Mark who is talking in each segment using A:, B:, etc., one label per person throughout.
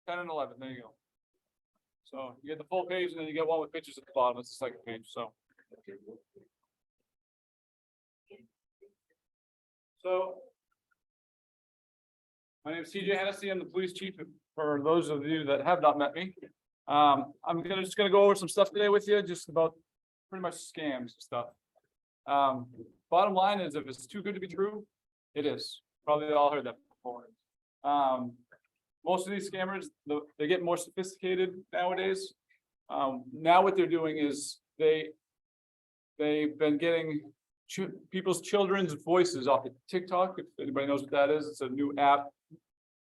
A: 10 and 11, there you go. So you get the full page and then you get one with pictures at the bottom. It's the second page, so. So. My name is TJ Hennessey. I'm the police chief for those of you that have not met me. I'm just gonna go over some stuff today with you, just about pretty much scams and stuff. Bottom line is, if it's too good to be true, it is. Probably all heard that before. Most of these scammers, they get more sophisticated nowadays. Now what they're doing is they've been getting people's children's voices off of TikTok. If anybody knows what that is, it's a new app.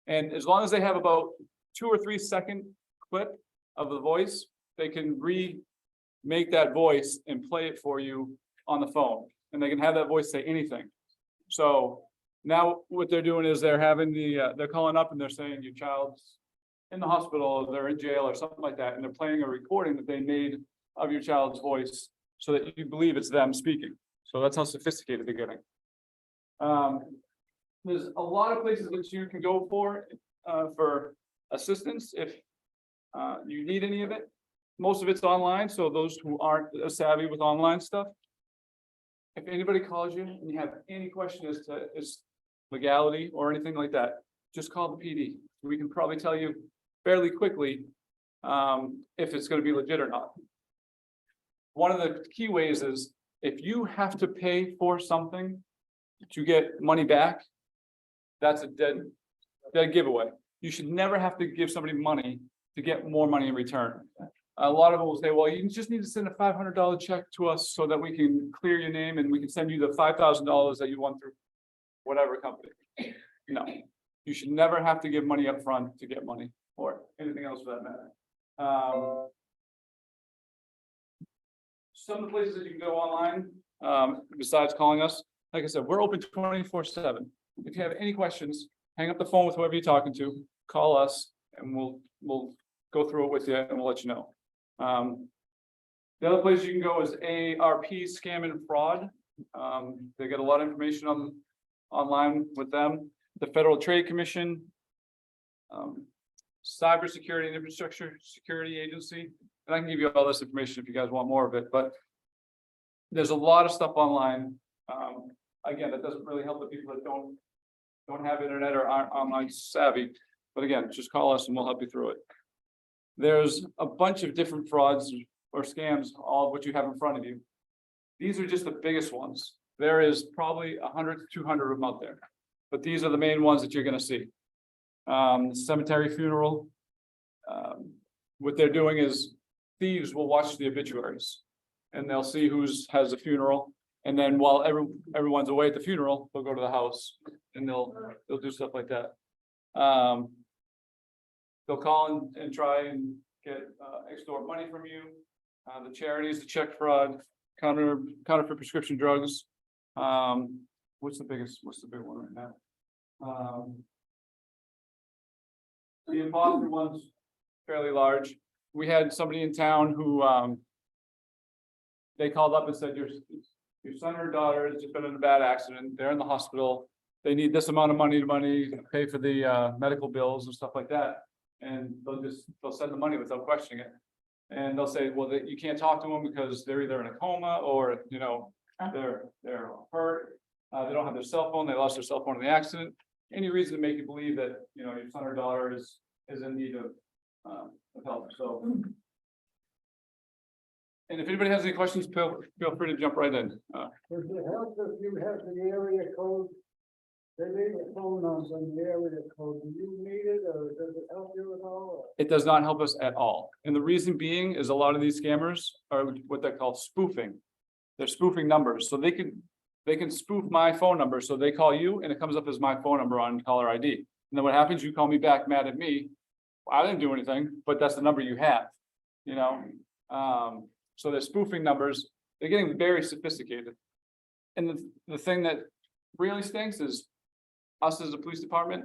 A: And as long as they have about 2 or 3 second clip of the voice, they can remake that voice and play it for you on the phone. And they can have that voice say anything. So now what they're doing is they're having they're calling up and they're saying your child's in the hospital, they're in jail or something like that. And they're playing a recording that they made of your child's voice so that you believe it's them speaking. So that's how sophisticated they're getting. There's a lot of places that you can go for assistance if you need any of it. Most of it's online, so those who aren't savvy with online stuff. If anybody calls you and you have any question as to its legality or anything like that, just call the PD. We can probably tell you fairly quickly if it's going to be legit or not. One of the key ways is if you have to pay for something to get money back, that's a dead giveaway. You should never have to give somebody money to get more money in return. A lot of them will say, well, you just need to send a $500 check to us so that we can clear your name and we can send you the $5,000 that you won through whatever company. No, you should never have to give money up front to get money or anything else for that matter. Some of the places that you can go online, besides calling us, like I said, we're open 24/7. If you have any questions, hang up the phone with whoever you're talking to, call us, and we'll go through it with you and we'll let you know. The other place you can go is ARP Scam and Fraud. They get a lot of information online with them. The Federal Trade Commission, Cybersecurity and Infrastructure Security Agency. And I can give you all this information if you guys want more of it, but there's a lot of stuff online. Again, that doesn't really help the people that don't have internet or aren't online savvy. But again, just call us and we'll help you through it. There's a bunch of different frauds or scams, all of which you have in front of you. These are just the biggest ones. There is probably 100 to 200 of them out there, but these are the main ones that you're going to see. Cemetery funeral. What they're doing is thieves will watch the obituaries and they'll see has a funeral. And then while everyone's away at the funeral, they'll go to the house and they'll do stuff like that. They'll call and try and get extort money from you. The charities, the check fraud, counterfeit prescription drugs. What's the big one right now? The imposter one's fairly large. We had somebody in town who they called up and said, your son or daughter has just been in a bad accident. They're in the hospital. They need this amount of money to pay for the medical bills and stuff like that. And they'll send the money without questioning it. And they'll say, well, you can't talk to them because they're either in a coma or, they're hurt. They don't have their cell phone. They lost their cell phone in the accident. Any reason to make you believe that, your son or daughter is in need of help. So, and if anybody has any questions, feel free to jump right in.
B: Does it help if you have the area code? They leave a phone number in the area code. Do you need it or does it help you at all?
A: It does not help us at all. And the reason being is a lot of these scammers are what they call spoofing. They're spoofing numbers. So they can spoof my phone number. So they call you and it comes up as my phone number on caller ID. And then what happens, you call me back mad at me. I didn't do anything, but that's the number you have, so they're spoofing numbers. They're getting very sophisticated. And the thing that really stinks is us as a police department,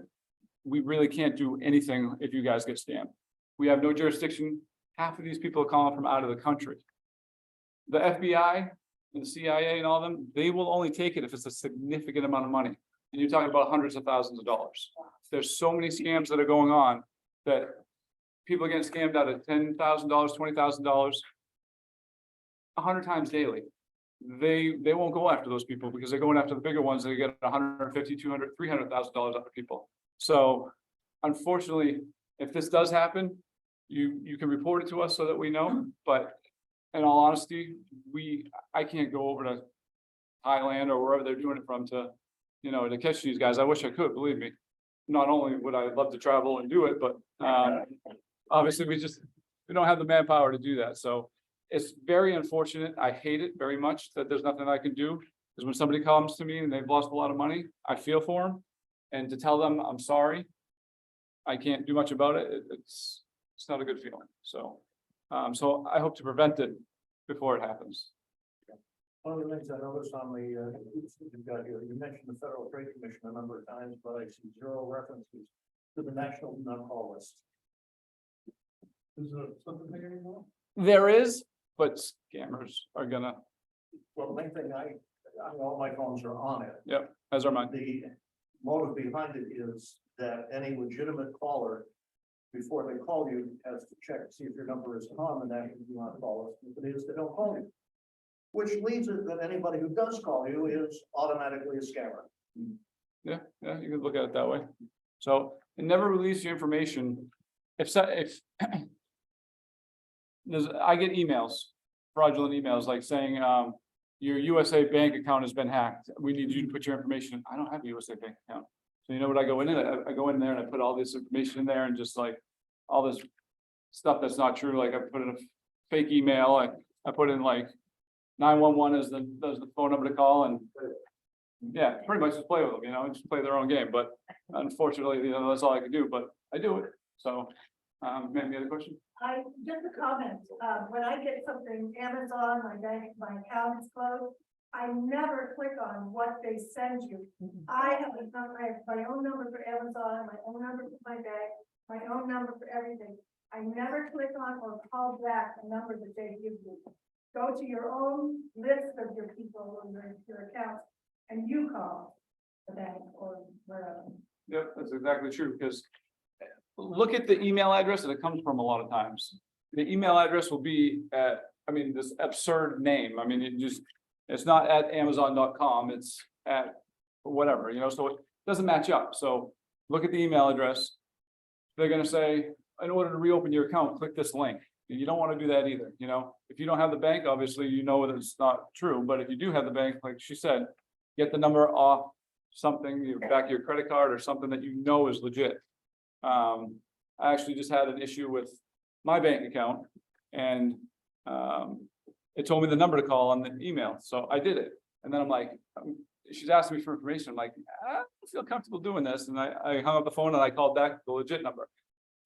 A: we really can't do anything if you guys get scammed. We have no jurisdiction. Half of these people are calling from out of the country. The FBI and the CIA and all of them, they will only take it if it's a significant amount of money. And you're talking about hundreds of thousands of dollars. There's so many scams that are going on that people are getting scammed out of $10,000, $20,000. 100 times daily. They won't go after those people because they're going after the bigger ones. They get 150, 200, $300,000 out of people. So unfortunately, if this does happen, you can report it to us so that we know, but in all honesty, I can't go over to Thailand or wherever they're doing it from to, to catch these guys. I wish I could, believe me. Not only would I love to travel and do it, but obviously we don't have the manpower to do that. So it's very unfortunate. I hate it very much that there's nothing I can do. Because when somebody comes to me and they've lost a lot of money, I feel for them. And to tell them I'm sorry, I can't do much about it. It's not a good feeling. So, so I hope to prevent it before it happens.
C: One of the things I noticed on the, you've got here, you mentioned the Federal Trade Commission a number of times, but I see 0 references to the National Non-Call List. Is there something there anymore?
A: There is, but scammers are gonna.
C: Well, the main thing all my phones are on it.
A: Yep, as are mine.
C: The motive behind it is that any legitimate caller, before they call you, has to check to see if your number is on the National Non-Call List. If it is, they don't call you. Which leads it that anybody who does call you is automatically a scammer.
A: Yeah, you can look at it that way. So it never release your information. If I get emails, fraudulent emails, like saying, your USA bank account has been hacked. We need you to put your information. I don't have a USA bank account. So you know what I go in there? I go in there and I put all this information in there and just like all this stuff that's not true. Like I put in a fake email. I put in like 911 as the phone number to call, and yeah, pretty much just play with them, just play their own game. But unfortunately, that's all I can do, but I do it. So, any other question?
D: Just a comment, when I get something, Amazon, my account is closed, I never click on what they send you. I have my own number for Amazon, my own number for my bank, my own number for everything. I never click on or call back the number that they give you. Go to your own list of your people or your accounts, and you call the bank or wherever.
A: Yep, that's exactly true, because look at the email address that it comes from a lot of times. The email address will be at, this absurd name. It's not at Amazon.com, it's at whatever, so it doesn't match up. So look at the email address. They're gonna say, in order to reopen your account, click this link. You don't want to do that either, if you don't have the bank, obviously, that it's not true, but if you do have the bank, like she said, get the number off something, back your credit card or something that is legit. I actually just had an issue with my bank account and it told me the number to call on the email. So I did it. And then I'm like, she's asking me for information. I'm like, I don't feel comfortable doing this. And I hung up the phone and I called back the legit number.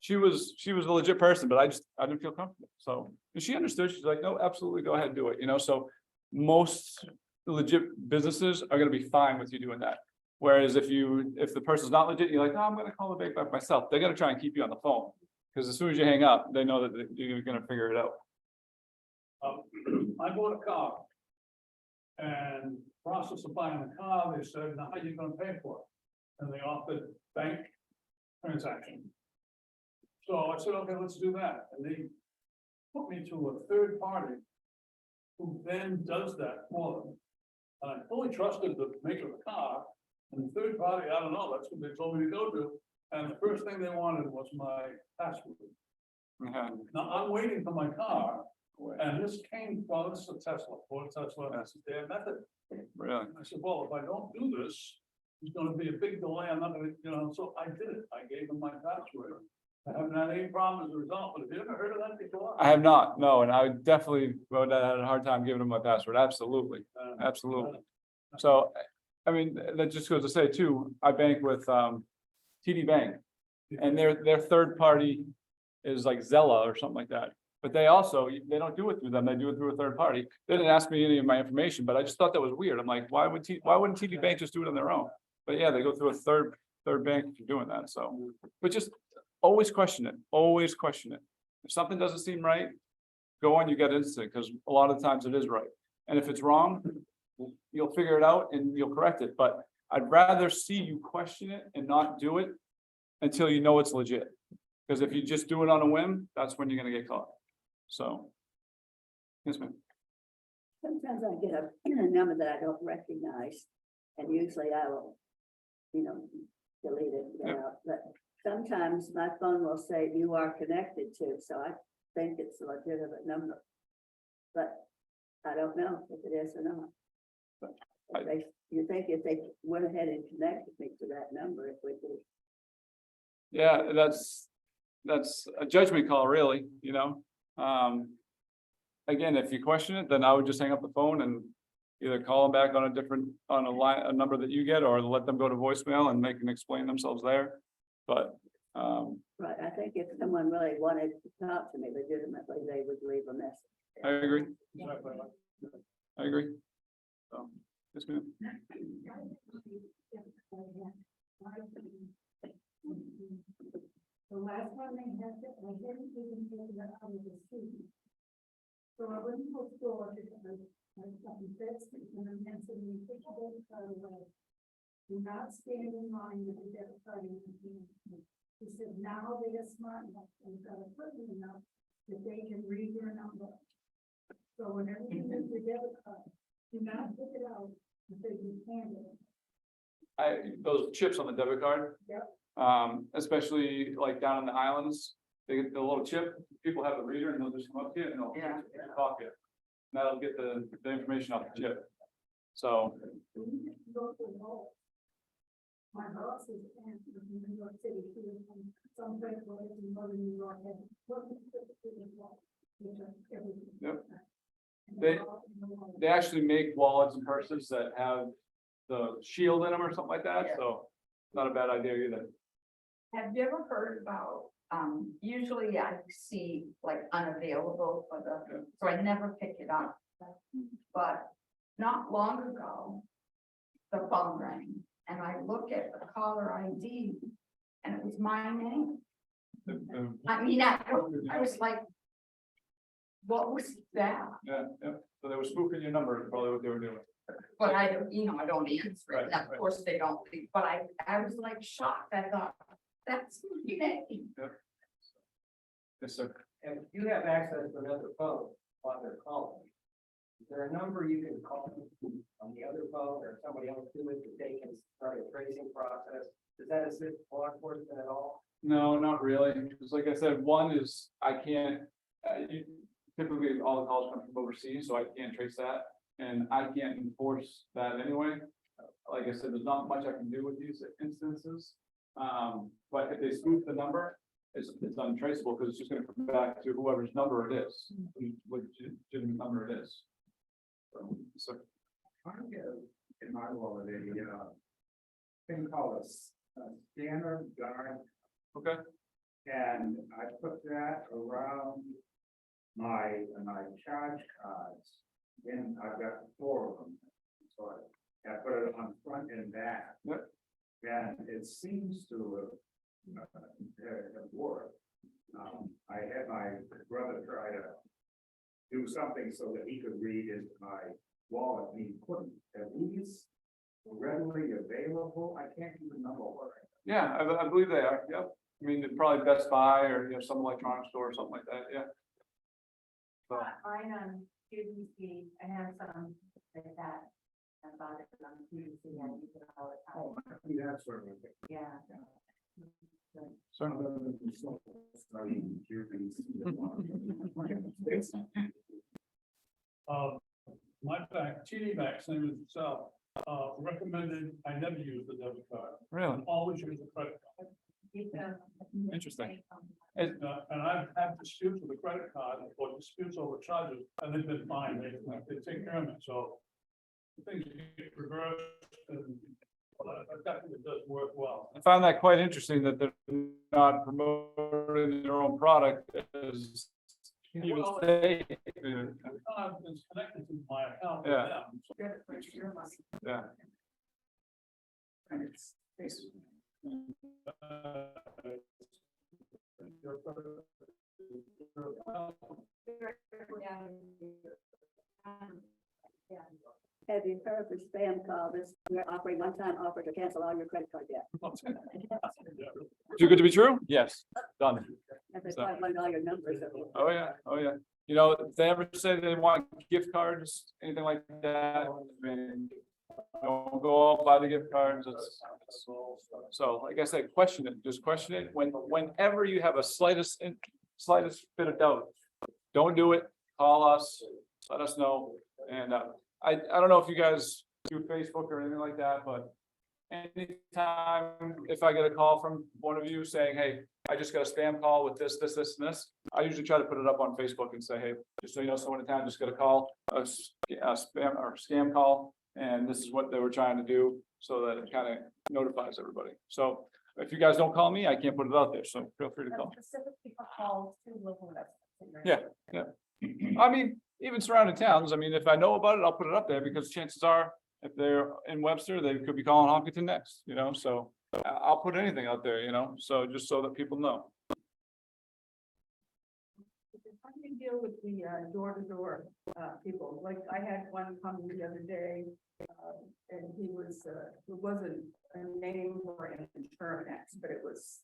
A: She was a legit person, but I didn't feel comfortable. So and she understood. She's like, no, absolutely, go ahead and do it. So most legit businesses are going to be fine with you doing that. Whereas if the person's not legit, you're like, oh, I'm going to call the bank back myself. They're going to try and keep you on the phone because as soon as you hang up, they know that you're going to figure it out.
E: I bought a car. And process of buying the car, they said, now how are you gonna pay for it? And they offered bank transaction. So I said, okay, let's do that. And they put me to a third party who then does that for them. And I fully trusted the maker of the car. And the third party, I don't know, that's what they told me to go to. And the first thing they wanted was my password. Now I'm waiting for my car. And this came from, this is a Tesla, Ford Tesla, that's their method.
A: Really?
E: I said, well, if I don't do this, there's gonna be a big delay, I'm not gonna, so I did it, I gave them my password. I haven't had any problem as a result, but have you ever heard of that before?
A: I have not, no, and I would definitely had a hard time giving them my password, absolutely, absolutely. So, that just goes to say too, I bank with TD Bank, and their third party is like Zella or something like that. But they don't do it through them, they do it through a third party. They didn't ask me any of my information, but I just thought that was weird. I'm like, why wouldn't TD Bank just do it on their own? But yeah, they go through a third bank for doing that, so. But just always question it, always question it. If something doesn't seem right, go on, you get instant, because a lot of times it is right. And if it's wrong, you'll figure it out and you'll correct it. But I'd rather see you question it and not do it until you know it's legit. Because if you just do it on a whim, that's when you're gonna get caught. So. Yes, ma'am.
F: Sometimes I get a number that I don't recognize, and usually I will, delete it, get
A: Yep.
F: out, but sometimes my phone will say you are connected to, so I think it's a legitimate number. But I don't know if it is or not. You think if they went ahead and connected me to that number, it would be.
A: Yeah, that's a judgment call, really, Again, if you question it, then I would just hang up the phone and either call them back on a line, a number that you get, or let them go to voicemail and they can explain themselves there. But,
F: Right, I think if someone really wanted to talk to me legitimately, they would leave a message.
A: I agree,
E: Exactly.
A: I agree. So, yes, ma'am.
D: The last time they had it, I didn't even get that out of the seat. So I went to the store to get my something fixed, and then answered me, put your debit card away. Do not stand in line with the debit card in your hand. He said, now they are smart enough, and got equipment enough that they can read your number. So whenever you use your debit card, do not pick it out until you hand it.
A: Those chips on the debit card.
D: Yep.
A: Especially like down in the islands, they get the little chip, people have a reader and they'll just come up to you and they'll talk you. And that'll get the information off the chip. So,
D: My boss is in New York City, she was from some place where it's in northern New York.
A: Yep. They actually make wallets and purses that have the shield in them or something like that, so not a bad idea either.
G: Have you ever heard about, usually I see like unavailable for the, so I never pick it up. But not long ago, the phone rang and I look at the caller ID and it was my name. I mean, I was like, what was that?
A: Yeah, so they were spoofing your number, is probably what they were doing.
G: But I don't, I don't answer it.
A: Right,
G: And of
A: right.
G: course they don't, but I was like shocked. I thought, that's my name.
A: Yes, sir.
H: If you have access to another phone while they're calling, is there a number you can call on the other phone or somebody else do it that they can start a tracing process? Does that assist law enforcement at all?
A: No, not really, because like I said, one is, I can't, typically all the calls come from overseas, so I can't trace that. And I can't enforce that anyway. Like I said, there's not much I can do with these instances. But if they spoof the number, it's untraceable because it's just gonna come back to whoever's number it is, what legitimate number it is. So,
B: I get in my wallet a thing called a scanner guard,
A: okay,
B: and I put that around my charge cards. And I've got 4 of them, so I put it on front and back.
A: Yep.
B: And it seems to have worked. I had my brother try to do something so that he could read into my wallet, and he couldn't. Are these readily available? I can't even remember what.
A: yeah, I believe they are, yep. I mean, they're probably Best Buy or, some electronic store or something like that, yeah. So,
D: Mine on QVC, I have some like that. I bought it on QVC, I use it all the time.
B: That's sort of.
D: Yeah.
A: certainly.
E: My bank, TD Bank, same as itself, recommended I never use the debit card,
A: Really,
E: always use the credit card.
A: interesting.
E: And I've had disputes with the credit card or disputes over charges, and they've been fine, they take care of it, so. Things get reversed and definitely does work well.
A: I found that quite interesting that they're not promoting their own product as even
E: Well,
A: they.
E: the card is connected to my account with
A: Yeah.
E: them, so
A: Yeah.
F: Have you heard the spam call? This, we're offering one-time offer to cancel all your credit card debt.
A: Too good to be true? Yes, done.
F: If they
A: So-
F: find all your numbers.
A: Oh, yeah, oh, yeah. You know, if they ever say they want gift cards, anything like that, I mean, don't go out, buy the gift cards. So like I said, question it, just question it. Whenever you have a slightest bit of doubt, don't do it. Call us, let us know. And I don't know if you guys do Facebook or anything like that, but anytime if I get a call from one of you saying, hey, I just got a spam call with this, and this, I usually try to put it up on Facebook and say, hey, just so you know, someone in town just got a call, a spam or scam call, and this is what they were trying to do, so that it kind of notifies everybody. So if you guys don't call me, I can't put it out there, so feel free to call.
D: Specific people call to local.
A: Yeah. I mean, even surrounding towns, I mean, if I know about it, I'll put it up there, because chances are, if they're in Webster, they could be calling Hopkinton next, you know, so I'll put anything out there, you know, so just so that people know.
G: How do you deal with the door-to-door people? Like I had one come the other day, and he was, it wasn't a name or an insurance, but it was,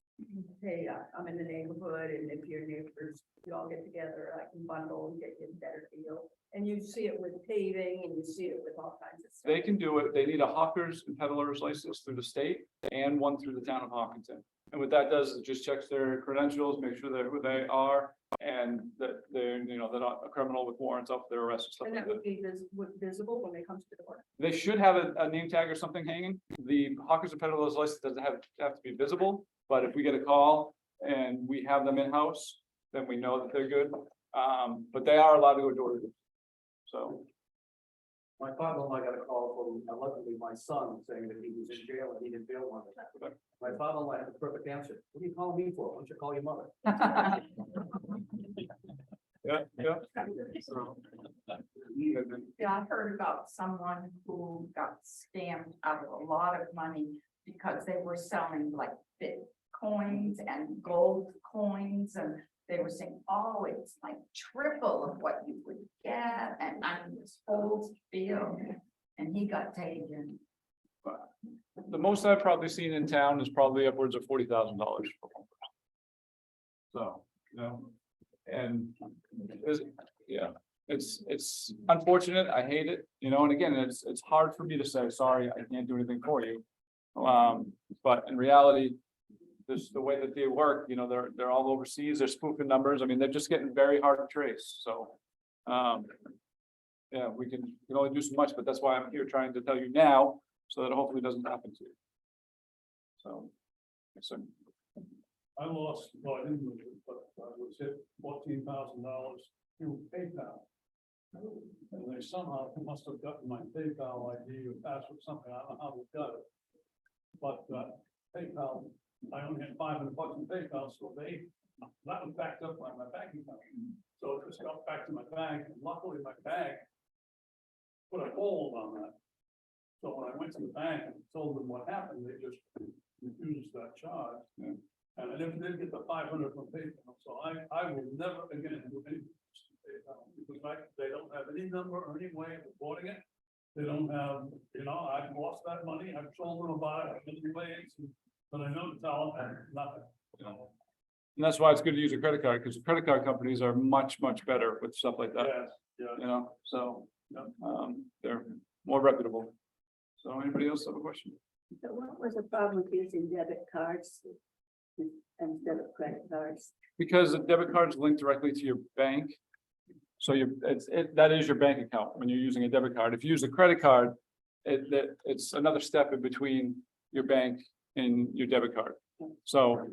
G: hey, I'm in the neighborhood, and if your neighbors, you all get together, I can bundle and get you a better deal. And you see it with paving, and you see it with all kinds of stuff.
A: They can do it. They need a hawkers and peddlers license through the state and one through the town of Hopkinton. And what that does is it just checks their credentials, make sure they're who they are, and that they're, you know, they're not a criminal with warrants up for their arrest and stuff
G: And
A: like
G: that
A: that.
G: would be visible when they come to the door.
A: They should have a name tag or something hanging. The hawkers and peddlers license doesn't have to be visible, but if we get a call and we have them in-house, then we know that they're good. But they are allowed to go door to door. So,
C: My father-in-law got a call from, luckily, my son saying that he was in jail and he didn't bail on it. My father-in-law had the perfect answer. What are you calling me for? Why don't you call your mother?
A: yeah.
G: Yeah, I heard about someone who got scammed out of a lot of money because they were selling like Bitcoins and gold coins, and they were saying, oh, it's like triple of what you would get, and I mean, this whole bill, and he got taken.
A: The most I've probably seen in town is probably upwards of $40,000. So, you know, and it's unfortunate. I hate it, you know, and again, it's hard for me to say, sorry, I can't do anything for you. But in reality, this is the way that they work, you know, they're all overseas, they're spoofing numbers. I mean, they're just getting very hard to trace, so. Yeah, we can only do so much, but that's why I'm here trying to tell you now, so that it hopefully doesn't happen to you. So.
E: I lost, well, I didn't lose it, but I was hit $14,000 through PayPal. And they somehow must have gotten my PayPal ID or password, something, I don't know how they got it. But PayPal, I only had $500 in PayPal, so that was backed up by my bank account. So it just got back to my bank, and luckily my bank put a hold on that. So when I went to the bank and told them what happened, they just refused that charge.
A: Yeah.
E: And I never did get the 500 from PayPal, so I will never again do anything with PayPal, because they don't have any number or any way of reporting it. They don't have, you know, I've lost that money, I've told them about it in many ways, but I know to tell them nothing, you know.
A: And that's why it's good to use a credit card, because the credit card companies are much better with stuff like that,
E: Yes, yeah.
A: you know, so, they're more reputable. So anybody else have a question?
F: So what was the problem with using debit cards instead of credit cards?
A: Because the debit card is linked directly to your bank. So that is your bank account when you're using a debit card. If you use a credit card, it's another step in between your bank and your debit card. So,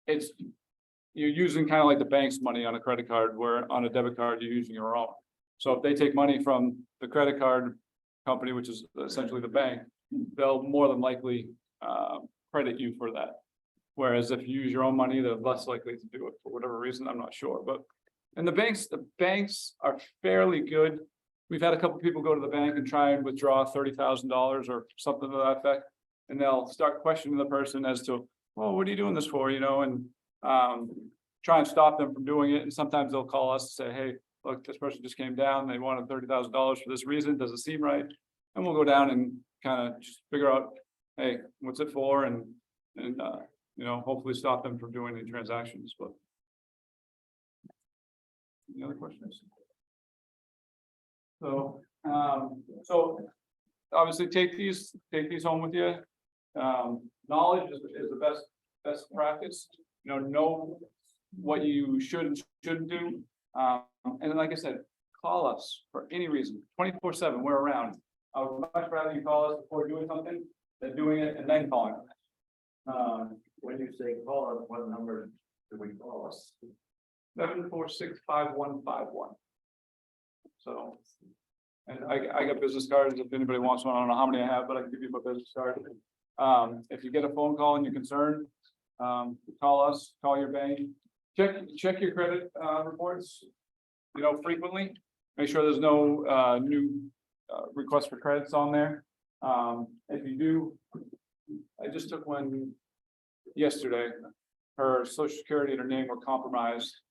A: you're using kind of like the bank's money on a credit card, where on a debit card, you're using your own. So if they take money from the credit card company, which is essentially the bank, they'll more than likely credit you for that. Whereas if you use your own money, they're less likely to do it for whatever reason, I'm not sure, but. And the banks are fairly good. We've had a couple people go to the bank and try and withdraw $30,000 or something to that effect. And they'll start questioning the person as to, well, what are you doing this for, you know, and try and stop them from doing it. And sometimes they'll call us and say, hey, look, this person just came down, they wanted $30,000 for this reason, does it seem right? And we'll go down and kind of just figure out, hey, what's it for, and, you know, hopefully stop them from doing any transactions, but. Any other questions? So, obviously take these home with you. Knowledge is the best practice, you know what you should and shouldn't do. And then, like I said, call us for any reason, 24/7, we're around. I would much rather you call us before doing something than doing it and then calling us.
C: When you say call us, what number do we call us?
A: 746-5151. So, and I got business cards if anybody wants one. I don't know how many I have, but I can give you my business card. If you get a phone call and you're concerned, call us, call your bank, check your credit reports, you know, frequently. Make sure there's no new requests for credits on there. If you do, I just took one yesterday. Her social security and her name were compromised.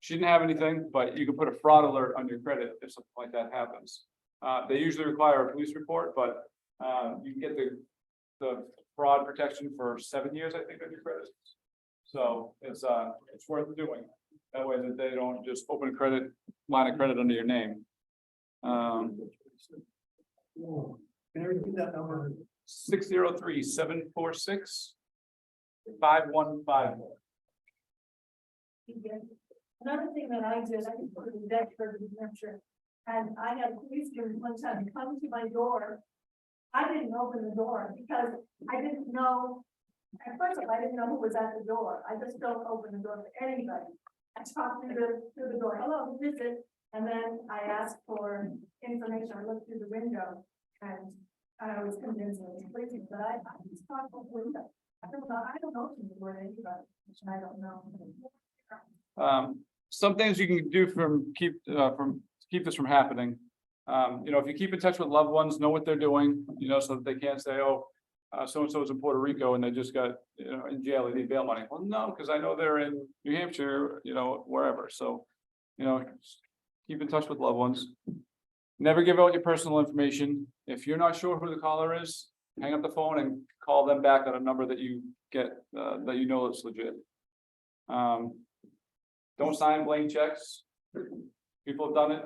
A: She didn't have anything, but you can put a fraud alert on your credit if something like that happens. They usually require a police report, but you can get the fraud protection for 7 years, I think, on your credit. So it's worth doing. That way that they don't just open a line of credit under your name.
C: Can you repeat that number?
A: 603-746-5151.
D: Another thing that I did, I put it in Bedford, New Hampshire, and I had policemen one time come to my door. I didn't open the door because I didn't know, at first I didn't know who was at the door. I just don't open the door to anybody. I talked through the door, hello, who is it? And then I asked for information. I looked through the window and I was convinced it was policemen, but I just talked through the window. I don't know if the word anybody, which I don't know.
A: Some things you can do to keep this from happening. You know, if you keep in touch with loved ones, know what they're doing, you know, so that they can't say, oh, so-and-so is in Puerto Rico and they just got, you know, in jail, they need bail money. Well, no, because I know they're in New Hampshire, you know, wherever. So, you know, keep in touch with loved ones. Never give out your personal information. If you're not sure who the caller is, hang up the phone and call them back at a number that you get, that you know is legit. Don't sign blank checks. People have done it.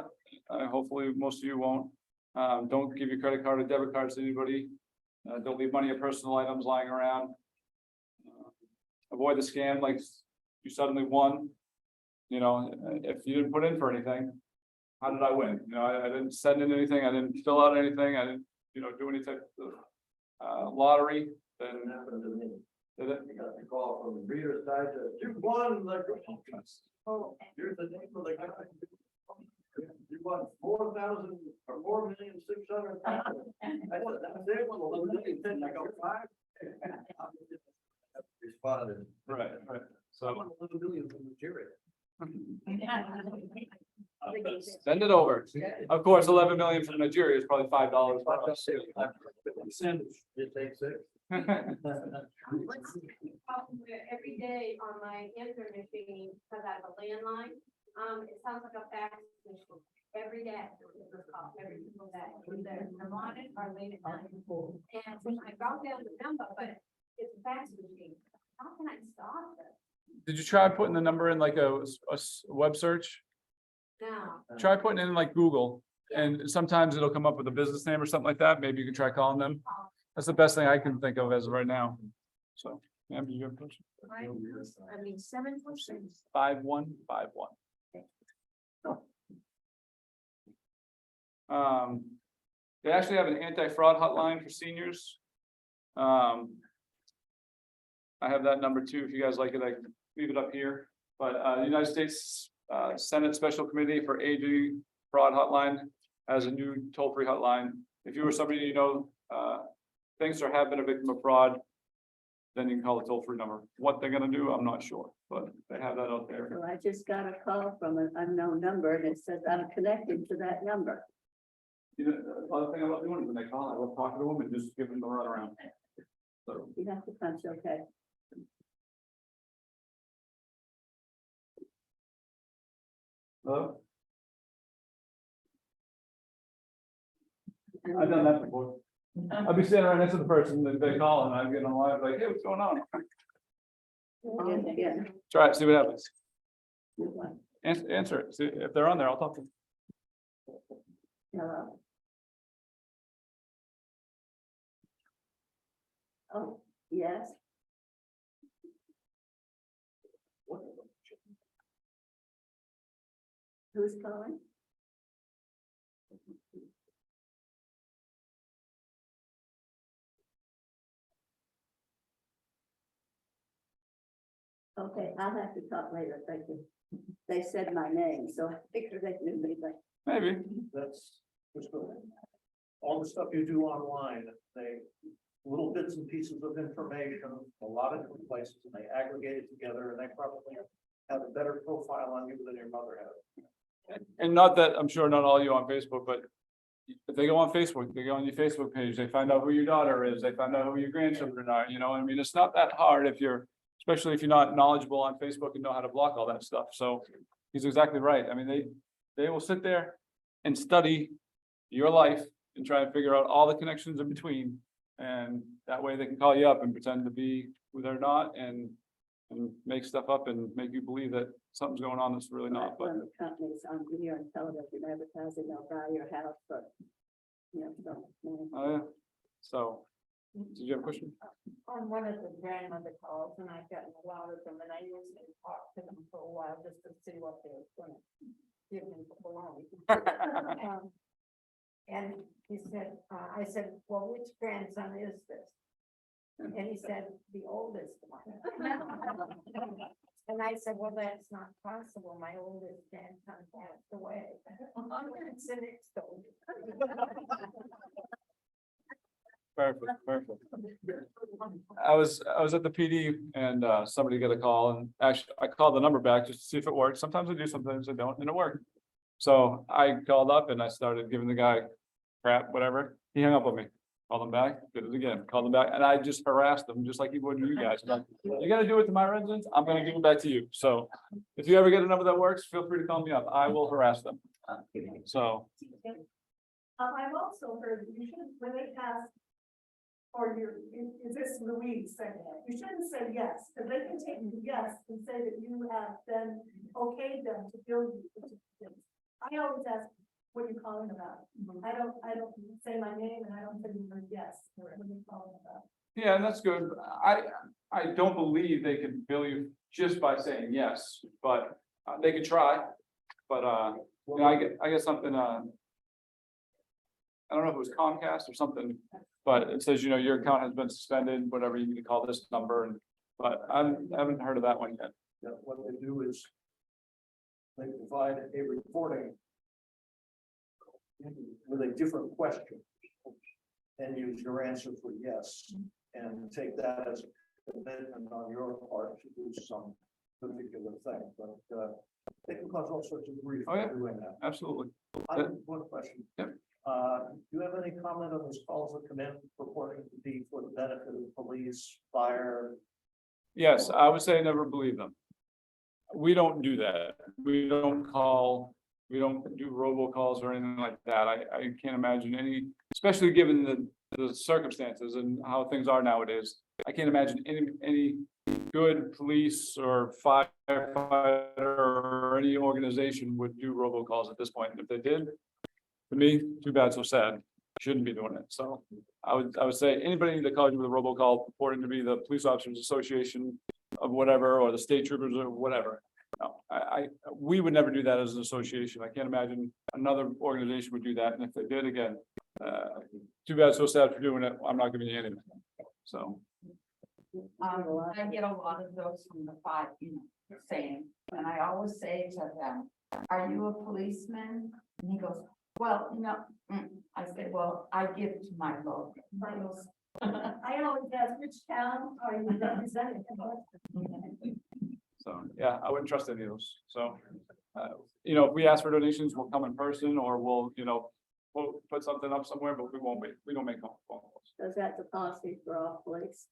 A: Hopefully most of you won't. Don't give your credit card or debit cards to anybody. Don't leave money or personal items lying around. Avoid the scam like you suddenly won. You know, if you didn't put in for anything, how did I win? You know, I didn't send in anything. I didn't fill out anything. I didn't, you know, do any type of lottery. Then did it?
C: I got the call from the reader's side that you won the. Oh, here's the name of the guy. You won 4,000 or 4,600,000. I said, that's it. Well, I got 5. Responded.
A: Right.
C: I
A: So
C: won 11 million from Nigeria.
A: send it over. Of course, 11 million from Nigeria is probably $5.
C: It takes 6.
I: Every day on my answer machine, because I have a landline, it sounds like a fax machine. Every day, every single day, either I'm on it or late at night. And I wrote down the number, but it's a fax machine. How can I stop this?
A: Did you try putting the number in like a web search?
I: No.
A: Try putting it in like Google, and sometimes it'll come up with a business name or something like that. Maybe you can try calling them. That's the best thing I can think of as of right now. So, ma'am, you have a question?
I: I mean, 746.
A: 5151. They actually have an anti-fraud hotline for seniors. I have that number too. If you guys like it, I can leave it up here. But the United States Senate Special Committee for Aging Fraud Hotline has a new toll-free hotline. If you were somebody you know thinks or have been a victim of fraud, then you can call the toll-free number. What they're gonna do, I'm not sure, but they have that out there.
F: So I just got a call from an unknown number and it says I'm connected to that number.
A: You know, the other thing I love doing is when they call, I love talking to them and just giving them a runaround. So,
F: You have to punch, okay.
A: hello? I've done that before. I'll be standing right next to the person, and they call, and I'm getting on live, like, hey, what's going on?
F: Yeah.
A: Try it, see what happens.
F: Yeah.
A: Answer it, see if they're on there, I'll talk to them.
F: Hello. Oh, yes. Who's calling? Okay, I'll have to talk later, thank you. They said my name, so I figured they knew me, but
A: Maybe,
C: That's just all the stuff you do online, they, little bits and pieces of information, a lot of different places, and they aggregate it together, and they probably have a better profile on you than your mother had.
A: and not that, I'm sure not all you on Facebook, but if they go on Facebook, they go on your Facebook page, they find out who your daughter is, they find out who your grandchildren are, you know, I mean, it's not that hard if you're, especially if you're not knowledgeable on Facebook and know how to block all that stuff, so he's exactly right, I mean, they will sit there and study your life and try and figure out all the connections in between, and that way they can call you up and pretend to be who they're not, and make stuff up and make you believe that something's going on that's really not, but.
F: one of the companies on here on television advertising, they'll buy your house for, you know, so,
A: Oh, yeah, so, did you have a question?
D: On one of the grandmother calls, and I've gotten a lot of them, and I usually talk to them for a while just to see what they're gonna give me for belonging. And he said, I said, well, which grandson is this? And he said, the oldest one. And I said, well, that's not possible. My oldest grandson passed away. It's the next oldest.
A: Perfect. I was at the PD and somebody got a call, and actually I called the number back just to see if it works. Sometimes I do, sometimes I don't, and it worked. So I called up and I started giving the guy crap, whatever. He hung up on me. Called him back, did it again, called him back, and I just harassed him, just like he would you guys. Like, you're gonna do it to my residents, I'm gonna give it back to you. So if you ever get a number that works, feel free to call me up. I will harass them. So,
D: I've also heard that you should, when they pass, or is this Louise saying that? You shouldn't say yes, because they can take the yes and say that you have then okayed them to build you. I always ask, what are you calling about? I don't say my name, and I don't say the word yes, what are you calling about?
A: yeah, and that's good. I don't believe they can bill you just by saying yes, but they could try. But you know, I get something, I don't know if it was Comcast or something, but it says, you know, your account has been suspended, whatever, you need to call this number, and, but I haven't heard of that one yet.
C: Yeah, what they do is they provide a recording with a different question and use your answer for yes, and take that as a commitment on your part to do some particular thing, but they can cause all sorts of grief
A: Oh, yeah.
C: by doing that.
A: Absolutely.
C: I have one question.
A: Yep.
C: Do you have any comment on those calls that come in purporting to be for the benefit of police, fire?
A: Yes, I would say never believe them. We don't do that. We don't call, we don't do robocalls or anything like that. I can't imagine any, especially given the circumstances and how things are nowadays. I can't imagine any good police or firefighter or any organization would do robocalls at this point. And if they did, to me, too bad, so sad. Shouldn't be doing it. So I would say anybody that calls you with a robocall purporting to be the Police Officers Association of whatever, or the state troopers or whatever. No, we would never do that as an association. I can't imagine another organization would do that. And if they did, again, too bad, so sad for doing it. I'm not giving you anything. So.
G: I get a lot of those from the five, you know, saying, and I always say to them, are you a policeman? And he goes, well, no. I said, well, I give to my local.
D: I always ask, which town are you representing?
A: So, yeah, I wouldn't trust any of those. So, you know, if we ask for donations, we'll come in person, or we'll, you know, we'll put something up somewhere, but we don't make phone calls.
F: does that the policy for all police?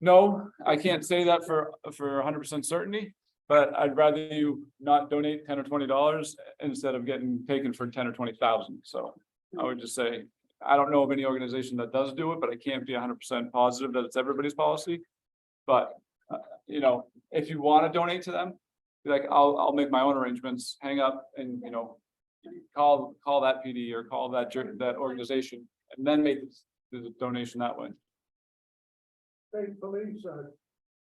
A: No, I can't say that for 100% certainty, but I'd rather you not donate $10 or $20 instead of getting taken for 10 or 20,000. So I would just say, I don't know of any organization that does do it, but I can't be 100% positive that it's everybody's policy. But, you know, if you want to donate to them, be like, I'll make my own arrangements, hang up and, you know, call that PD or call that organization and then make the donation that way.
E: State police are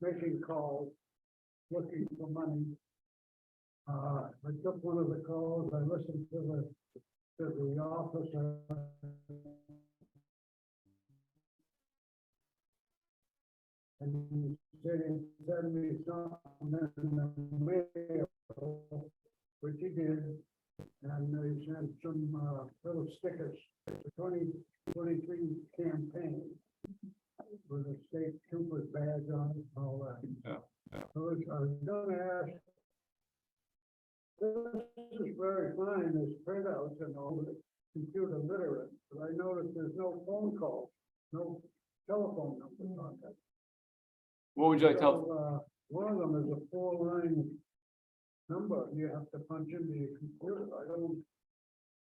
E: making calls, looking for money. I took one of the calls, I listened to the officer. And he said he sent me something in the mail, which he did. And they sent some, little stickers, the 2023 campaign. With a state trooper's badge on it and all that.
A: Yeah.
E: So I was gonna ask. This is very fine, this printouts and all, but computer literate, but I noticed there's no phone call, no telephone number on that.
A: What would you like to tell?
E: So, one of them is a 4-line number, you have to punch into your computer,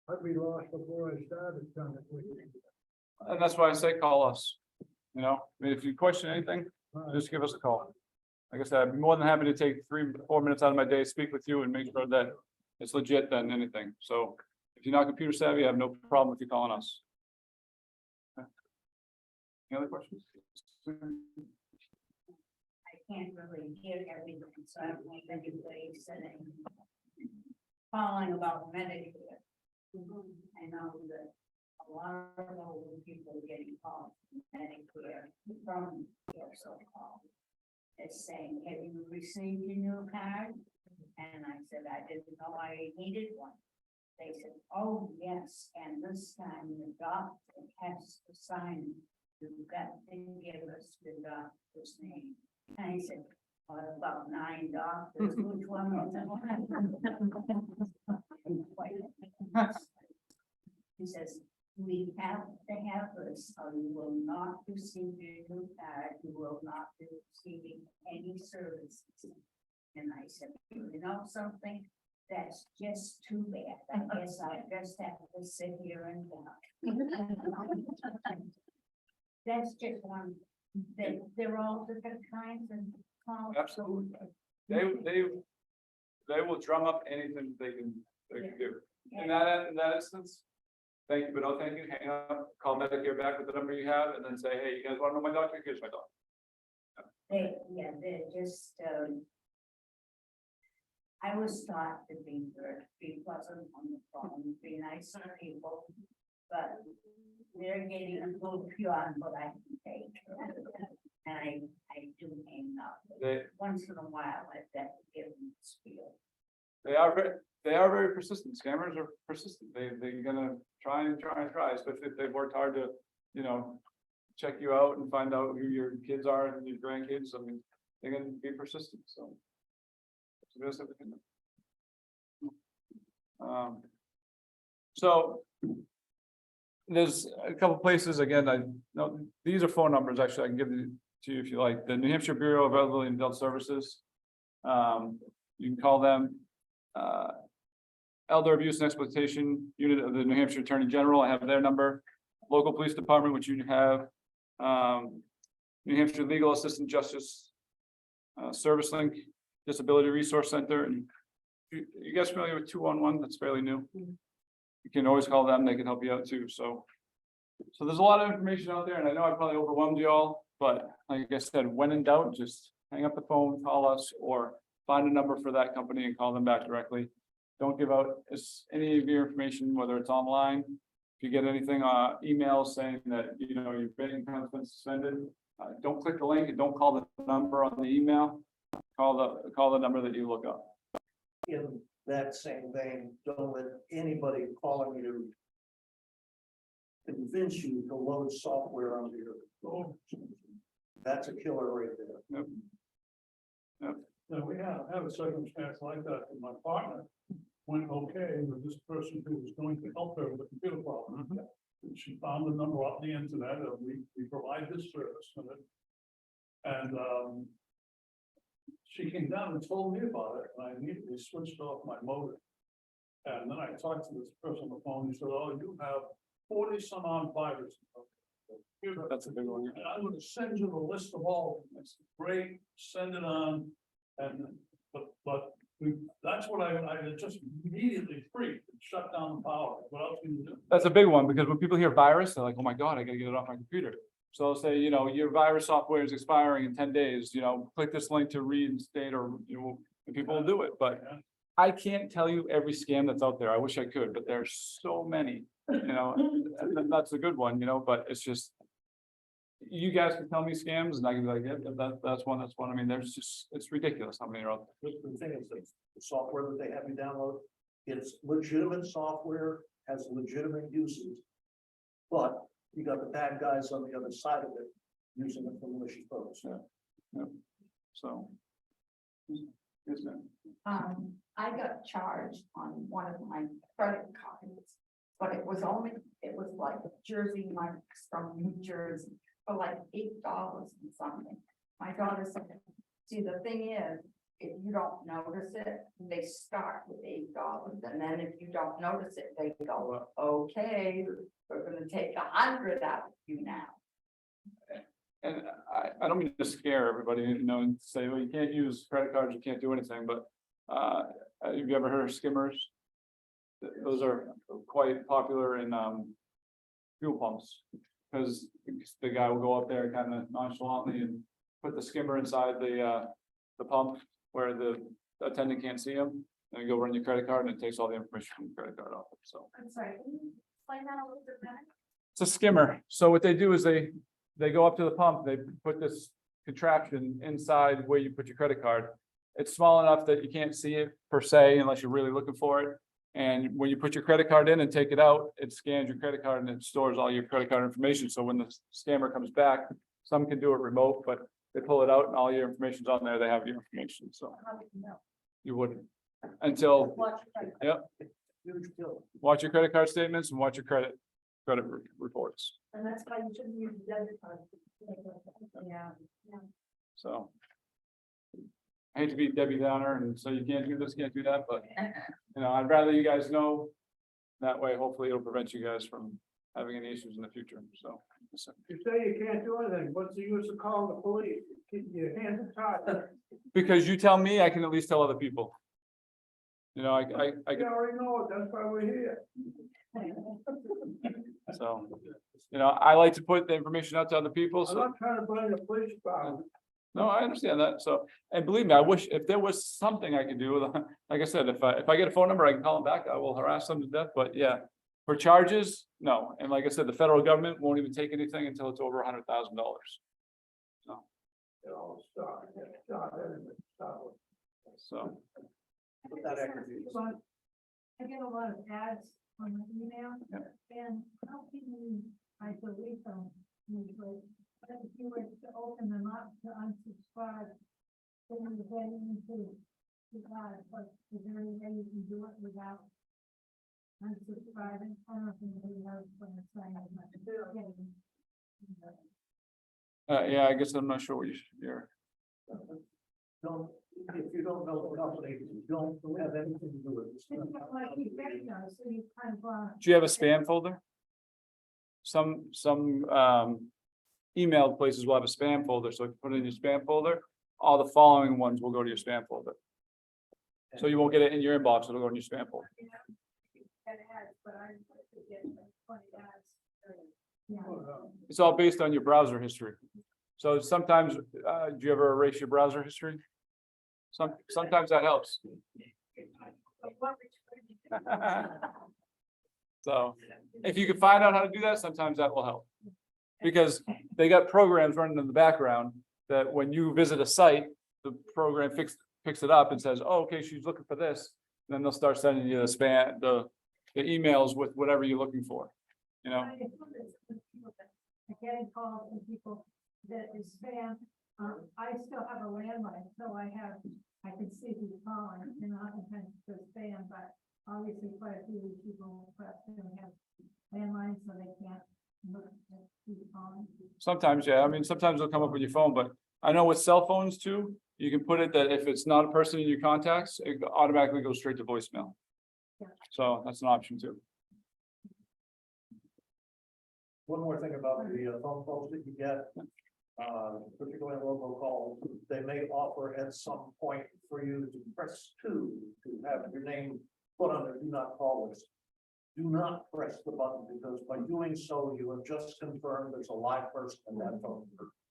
E: I'd be lost before I started trying to click it.
A: And that's why I say call us. You know, I mean, if you question anything,
E: All right.
A: just give us a call. Like I said, I'd be more than happy to take 3-4 minutes out of my day, speak with you and make sure that it's legit than anything. So if you're not computer savvy, I have no problem with you calling us. Okay. Any other questions?
J: I can't really hear everything, so I don't know if anybody's saying. Calling about Medicare. I know that a lot of older people are getting calls from Medicare from your so-called. It's saying, have you received your new card? And I said, I didn't know I needed one. They said, oh, yes, and this time the doctor has to sign. You've got to give us the doctor's name. And I said, what about 9 doctors? Which one was it? He says, we have to have this, or you will not receive your new card, you will not be receiving any services. And I said, you know something? That's just too bad. I guess I just have to sit here and that's just one, they're all different kinds and.
A: Absolutely. They will drum up anything they can do. In that instance, thank you, but no, thank you. Hang up, call Medicare back with the number you have, and then say, hey, you guys want to know my doctor? Here's my doctor.
J: They're just, I was taught to be pleasant on the phone, be nice to people, but they're getting a little beyond what I can take. And I do hang up. Once in a while, I have to give them a spiel.
A: They are very persistent. Scammers are persistent. They're gonna try, especially if they've worked hard to, you know, check you out and find out who your kids are and your grandkids. I mean, they're gonna be persistent, so. So there's a couple places, again, no, these are phone numbers, actually, I can give you to you if you like. The New Hampshire Bureau of Elderly and Adult Services. You can call them. Elder Abuse and Exploitation Unit of the New Hampshire Attorney General, I have their number. Local Police Department, which you have. New Hampshire Legal Assistant Justice Service Link, Disability Resource Center, and you guys familiar with 211? That's fairly new. You can always call them, they can help you out too, so there's a lot of information out there, and I know I probably overwhelmed you all, but like I said, when in doubt, just hang up the phone, call us, or find a number for that company and call them back directly. Don't give out any of your information, whether it's online. If you get anything, emails saying that, you know, your bank account's been suspended, don't click the link and don't call the number on the email. Call the number that you look up.
C: In that same vein, don't let anybody calling you convince you to load software onto your phone. That's a killer right there.
E: Now, we have a circumstance like that, and my partner went okay with this person who was going to help her with a computer problem. And she found the number off the internet, and we provide this service with it. And she came down and told me about it, and I immediately switched off my modem. And then I talked to this person on the phone, he said, oh, you have 40 some odd viruses.
A: That's a big one.
E: And I'm gonna send you the list of all, of them. It's great, send it on, and, but that's what I just immediately freaked, and shut down the power, what else can you do?
A: That's a big one, because when people hear virus, they're like, oh my God, I gotta get it off my computer. So I'll say, you know, your virus software is expiring in 10 days, you know, click this link to reinstate, or, you know, and people will do it, but
E: Yeah.
A: I can't tell you every scam that's out there. I wish I could, but there's so many, you know, and that's a good one, you know, but it's just. You guys can tell me scams and I can be like, yeah, that's one. I mean, there's just, it's ridiculous how many are out there.
C: The thing is, the software that they have you download, it's legitimate software, has legitimate uses. But you got the bad guys on the other side of it, using it for malicious purposes.
A: So. Yes, ma'am.
G: I got charged on one of my credit cards, but it was like Jersey Mike's from New Jersey for like $8 and something. My daughter said, see, the thing is, if you don't notice it, they start with $8, and then if you don't notice it, they go, okay, we're gonna take 100 out of you now.
A: And I don't mean to scare everybody, you know, and say, well, you can't use credit cards, you can't do anything, but have you ever heard of skimmers? Those are quite popular in fuel pumps, because the guy will go up there kind of nonchalantly and put the skimmer inside the pump where the attendant can't see him, and you go run your credit card and it takes all the information from the credit card off it, so.
D: I'm sorry, can you explain that a little bit better?
A: It's a skimmer. So what they do is they go up to the pump, they put this contraption inside where you put your credit card. It's small enough that you can't see it per se unless you're really looking for it. And when you put your credit card in and take it out, it scans your credit card and it stores all your credit card information. So when the scammer comes back, some can do it remote, but they pull it out and all your information's on there. They have your information. So
D: How do you know?
A: you wouldn't until,
D: Watch it.
A: yep,
C: Huge deal.
A: watch your credit card statements and watch your credit reports.
D: And that's why you shouldn't use the debit card. Yeah.
A: So. I hate to be Debbie Downer and so you can't do this, can't do that, but you know, I'd rather you guys know. That way, hopefully it'll prevent you guys from having any issues in the future, so.
H: You say you can't do anything, what's the use of calling the police? Keep your hands tied.
A: Because you tell me, I can at least tell other people. You know, I
H: You already know it, that's why we're here.
A: so, you know, I like to put the information out to other people,
H: I'm
A: so.
H: not trying to blame the police department.
A: No, I understand that, so, and believe me, I wish if there was something I could do, like I said, if I get a phone number, I can call them back, I will harass them to death, but yeah. For charges, no, and like I said, the federal government won't even take anything until it's over $100,000. So,
H: You know, stop, stop.
A: so,
C: Put that accuracy.
D: I get a lot of ads on my email, and how can you, I delete them usually, but if you were to open them up to unsubscribe, then you're getting into that, but is there any way you can do it without unsubscribing? I don't think anybody knows what I'm saying. I'm not getting,
A: yeah, I guess I'm not sure what you're.
C: Don't, if you don't know the company, don't have anything to do with
D: it's not like you recognize, so you kind of,
A: Do you have a spam folder? Some email places will have a spam folder, so if you put it in your spam folder, all the following ones will go to your spam folder. So you won't get it in your inbox, it'll go in your spam folder.
D: get ads, but I get like 20 ads. Yeah.
A: It's all based on your browser history. So sometimes, do you ever erase your browser history? Sometimes that helps. So if you can find out how to do that, sometimes that will help. Because they got programs running in the background that when you visit a site, the program picks it up and says, oh, okay, she's looking for this. And then they'll start sending you the spam, the emails with whatever you're looking for, you know?
D: Getting calls from people that is spam. I still have a landline, so I can see who's calling, and oftentimes it's spam, but obviously quite a few of these people perhaps don't have landlines, so they can't look at who's calling.
A: Sometimes, yeah, I mean, sometimes they'll come up with your phone, but I know with cell phones too, you can put it that if it's not a person in your contacts, it automatically goes straight to voicemail.
D: Yeah.
A: So that's an option too.
C: one more thing about the phone calls that you get. Particularly robocalls, they may offer at some point for you to press 2 to have your name put on the do not call list. Do not press the button, because by doing so, you have just confirmed there's a live person in that phone.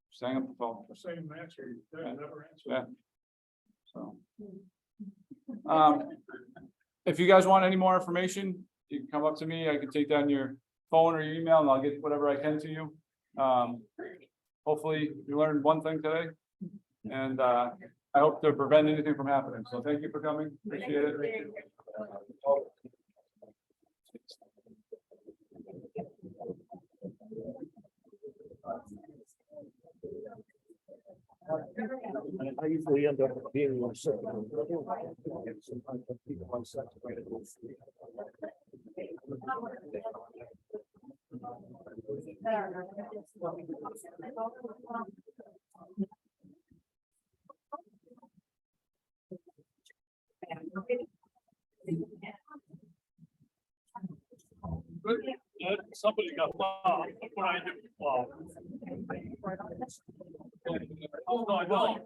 A: Staying up the phone,
E: The same answer, they never answer.
A: Yeah. so. If you guys want any more information, you can come up to me. I can take down your phone or your email and I'll get whatever I can to you. Hopefully you learned one thing today. And I hope to prevent anything from happening. So thank you for coming. Appreciate it.
C: I usually end up being one second. Sometimes I keep it 1 second.
E: Somebody got bombed. What I do? Oh, no, I don't.